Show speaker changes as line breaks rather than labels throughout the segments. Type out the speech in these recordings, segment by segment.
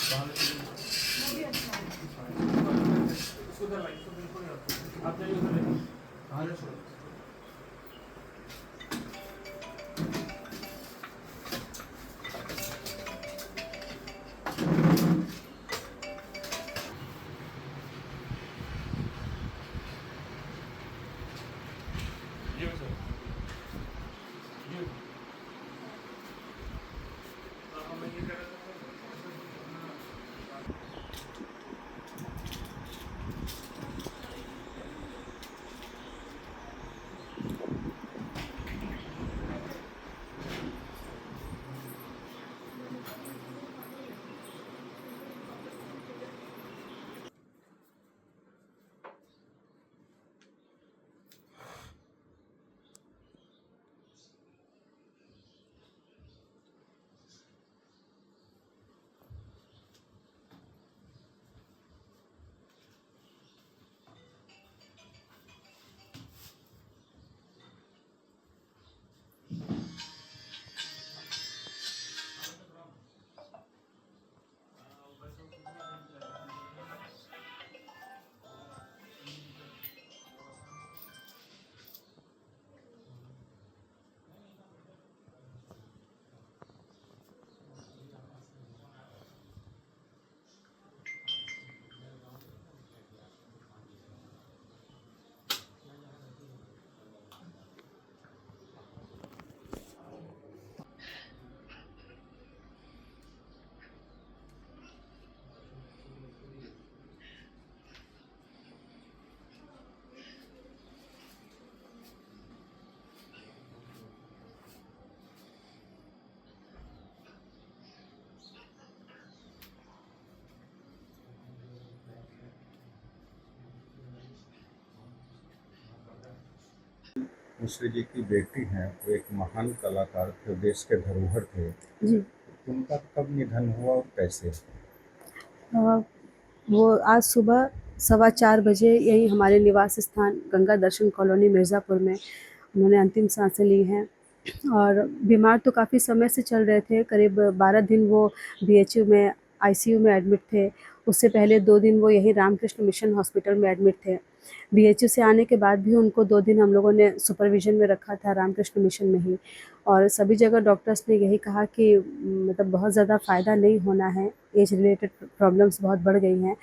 वो भी अच्छा है। इसको उधर लाइट, इसको बिल्कुल नहीं रखो। आप जाइए उधर लेके। कहाँ ले छोड़ो? ये सर, ये हमें ये कह रहा था
मिश्र जी की बेटी हैं, वो एक महान कलाकार थे, देश के धरोहर थे।
जी।
उनका कब निधन हुआ और कैसे?
अ, वो आज सुबह 4:15 बजे यही हमारे निवास स्थान गंगा दर्शन कॉलोनी मिर्ज़ापुर में उन्होंने अंतिम सांसें ली हैं। और बीमार तो काफ़ी समय से चल रहे थे, करीब 12 दिन वो बीएचयू में आईसीयू में एडमिट थे। उससे पहले 2 दिन वो यहीं रामकृष्ण मिशन हॉस्पिटल में एडमिट थे। बीएचयू से आने के बाद भी उनको 2 दिन हम लोगों ने सुपरविज़न में रखा था रामकृष्ण मिशन में ही। और सभी जगह डॉक्टर्स ने यही कहा कि मतलब बहुत ज़्यादा फ़ायदा नहीं होना है, एज रिलेटेड प्रॉब्लम्स बहुत बढ़ गई हैं।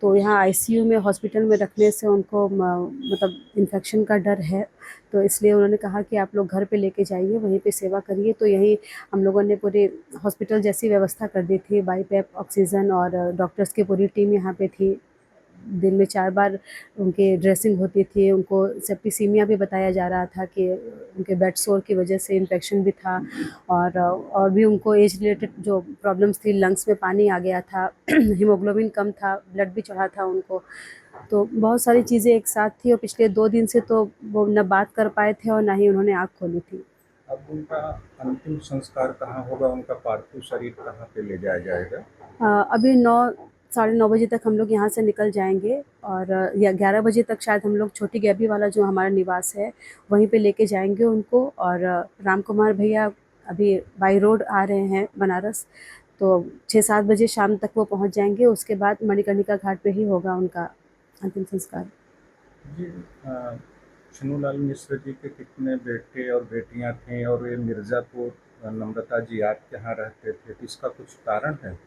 तो यहाँ आईसीयू में हॉस्पिटल में रखने से उनको मतलब इन्फेक्शन का डर है, तो इसलिए उन्होंने कहा कि आप लोग घर पे लेके जाइए, वहीं पे सेवा करिए। तो यही हम लोगों ने पूरी हॉस्पिटल जैसी व्यवस्था कर दी थी, बाईपैप, ऑक्सीजन और डॉक्टर्स की पूरी टीम यहाँ पे थी। दिन में 4 बार उनकी ड्रेसिंग होती थी, उनको सेप्टिसीमिया भी बताया जा रहा था कि उनके बेड सोर की वजह से इन्फेक्शन भी था। और भी उनको एज रिलेटेड जो प्रॉब्लम्स थी, लंग्स में पानी आ गया था, हीमोग्लोबिन कम था, ब्लड भी चढ़ा था उनको। तो बहुत सारी चीज़ें एक साथ थी और पिछले 2 दिन से तो वो ना बात कर पाए थे और ना ही उन्होंने आँख खोली थी।
अब उनका अंतिम संस्कार कहाँ होगा? उनका पार्थिव शरीर कहाँ पे ले जाया जाएगा?
अभी 9 साढ़े 9 बजे तक हम लोग यहाँ से निकल जाएँगे और या 11 बजे तक शायद हम लोग छोटी गैबी वाला जो हमारा निवास है, वहीं पे लेके जाएँगे उनको। और राम कुमार भैया अभी बाई रोड आ रहे हैं बनारस, तो 6-7 बजे शाम तक वो पहुँच जाएँगे। उसके बाद मणिकर्णिका घाट पे ही होगा उनका अंतिम संस्कार।
जी। छन्नूलाल मिश्र जी के कितने बेटे और बेटियां थीं, और ये मिर्ज़ापुर नम्रता जी आपके यहाँ रहते थे, तो इसका कुछ कारण है?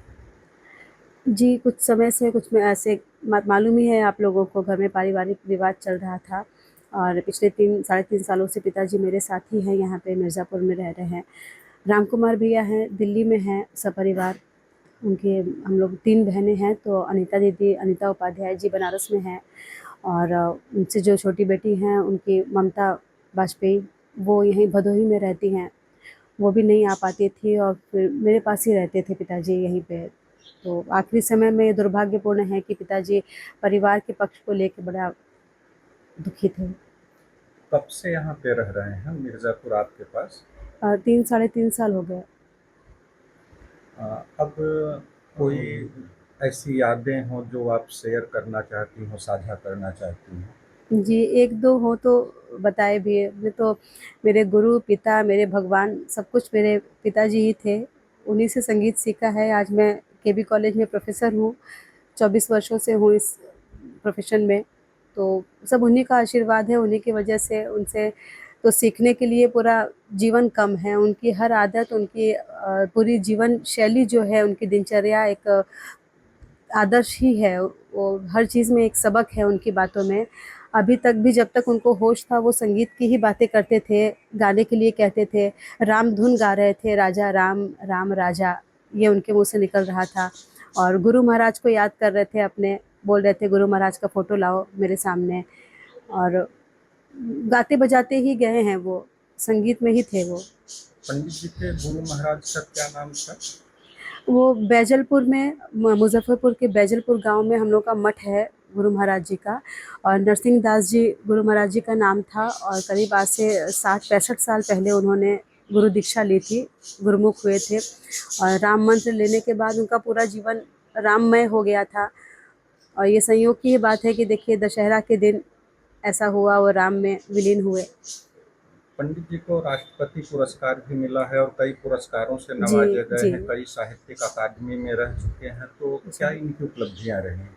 जी, कुछ समय से कुछ में ऐसे मालूम ही है आप लोगों को, घर में पारिवारिक विवाद चल रहा था। और पिछले 3 साढ़े 3 सालों से पिताजी मेरे साथ ही हैं, यहाँ पे मिर्ज़ापुर में रह रहे हैं। राम कुमार भैया हैं, दिल्ली में हैं सपरिवार। उनके हम लोग 3 बहनें हैं, तो अनीता दीदी, अनीता उपाध्याय जी बनारस में हैं। और उनसे जो छोटी बेटी हैं उनकी ममता वाजपेयी, वो यहीं भदोही में रहती हैं। वो भी नहीं आ पाती थी और फिर मेरे पास ही रहते थे पिताजी यहीं पे। तो आखिरी समय में दुर्भाग्यपूर्ण है कि पिताजी परिवार के पक्ष को लेके बड़ा दुखी थे।
कब से यहाँ पे रह रहे हैं मिर्ज़ापुर आपके पास?
3 साढ़े 3 साल हो गए।
अब कोई ऐसी यादें हों जो आप शेयर करना चाहती हों, साझा करना चाहती हैं?
जी, 1-2 हो तो बताए भी। मैं तो मेरे गुरु, पिता, मेरे भगवान सब कुछ मेरे पिताजी ही थे। उन्हीं से संगीत सीखा है। आज मैं केबी कॉलेज में प्रोफेसर हूँ, 24 वर्षों से हूँ इस प्रोफेशन में। तो सब उन्हीं का आशीर्वाद है, उन्हीं की वजह से, उनसे तो सीखने के लिए पूरा जीवन कम है। उनकी हर आदत, उनकी पूरी जीवन शैली जो है, उनकी दिनचर्या एक आदर्श ही है। वो हर चीज़ में एक सबक है उनकी बातों में। अभी तक भी जब तक उनको होश था वो संगीत की ही बातें करते थे, गाने के लिए कहते थे। राम धुन गा रहे थे, राजा राम, राम राजा, ये उनके मुँह से निकल रहा था। और गुरु महाराज को याद कर रहे थे अपने, बोल रहे थे गुरु महाराज का फ़ोटो लाओ मेरे सामने। और गाते बजाते ही गए हैं वो, संगीत में ही थे वो।
पंडित जी के गुरु महाराज का क्या नाम था?
वो बैजलपुर में, मुजफ्फरपुर के बैजलपुर गांव में हम लोग का मठ है गुरु महाराज जी का। और नरसिंह दास जी गुरु महाराज जी का नाम था। और करीब आज से 60-65 साल पहले उन्होंने गुरु दीक्षा ली थी, गुरुमुख हुए थे। और राम मंत्र लेने के बाद उनका पूरा जीवन राममय हो गया था। और ये संयोग की ही बात है कि देखिए दशहरा के दिन ऐसा हुआ, वो राम में विलीन हुए।
पंडित जी को राष्ट्रपति पुरस्कार भी मिला है और कई पुरस्कारों से
जी,
नवाजे गए
जी।
हैं, कई साहित्यिक अकादमी में रह चुके हैं, तो क्या इनकी उपलब्धियां रही?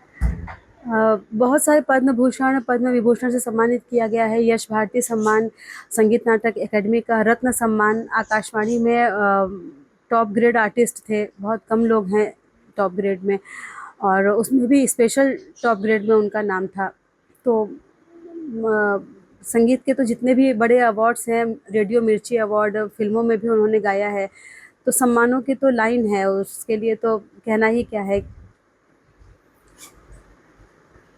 बहुत सारे पद्म भूषण, पद्म विभूषण से सम्मानित किया गया है। यश भारती सम्मान, संगीत नाटक एकेडमी का रत्न सम्मान, आकाशवाणी में टॉप ग्रेड आर्टिस्ट थे, बहुत कम लोग हैं टॉप ग्रेड में, और उसमें भी स्पेशल टॉप ग्रेड में उनका नाम था। तो संगीत के तो जितने भी बड़े अवार्ड्स हैं, रेडियो मिर्ची अवार्ड, फिल्मों में भी उन्होंने गाया है, तो सम्मानों की तो लाइन है, उसके लिए तो कहना ही क्या है।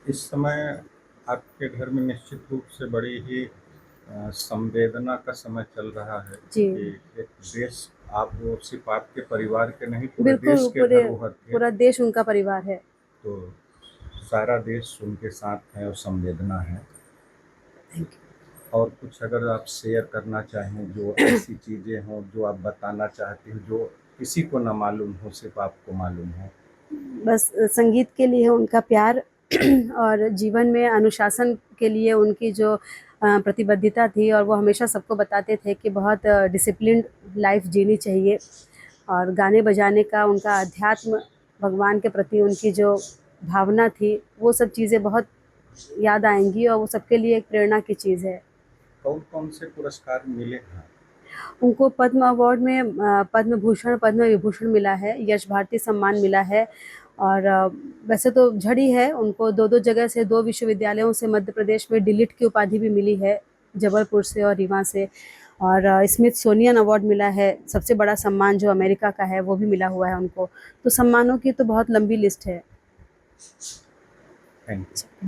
इस समय आपके घर में निश्चित रूप से बड़ी ही संवेदना का समय चल रहा है
जी।
कि एक देश, आप वो सिर्फ आपके परिवार के नहीं, पूरे
बिल्कुल,
देश के धरोहर थे,
पूरा देश उनका परिवार है।
तो सारा देश उनके साथ है और संवेदना है।
Thank you.
और कुछ अगर आप शेयर करना चाहें, जो ऐसी चीज़ें हों जो आप बताना चाहती हो, जो किसी को ना मालूम हो, सिर्फ आपको मालूम हो।
बस संगीत के लिए उनका प्यार और जीवन में अनुशासन के लिए उनकी जो प्रतिबद्धता थी, और वो हमेशा सबको बताते थे कि बहुत डिसिप्लिन्ड लाइफ जीनी चाहिए। और गाने बजाने का उनका अध्यात्म, भगवान के प्रति उनकी जो भावना थी, वो सब चीज़ें बहुत याद आएंगी, और वो सबके लिए एक प्रेरणा की चीज़ है।
कौन कौन से पुरस्कार मिले हैं?
उनको पद्म अवार्ड में पद्म भूषण, पद्म विभूषण मिला है, यश भारती सम्मान मिला है। और वैसे तो झड़ी है, उनको 2-2 जगह से, 2 विश्वविद्यालयों से मध्य प्रदेश में डिलिट की उपाधि भी मिली है, जबलपुर से और रीवा से। और स्मिथसोनियन अवार्ड मिला है, सबसे बड़ा सम्मान जो अमेरिका का है, वो भी मिला हुआ है उनको। तो सम्मानों की तो बहुत लंबी लिस्ट है।
Thank you.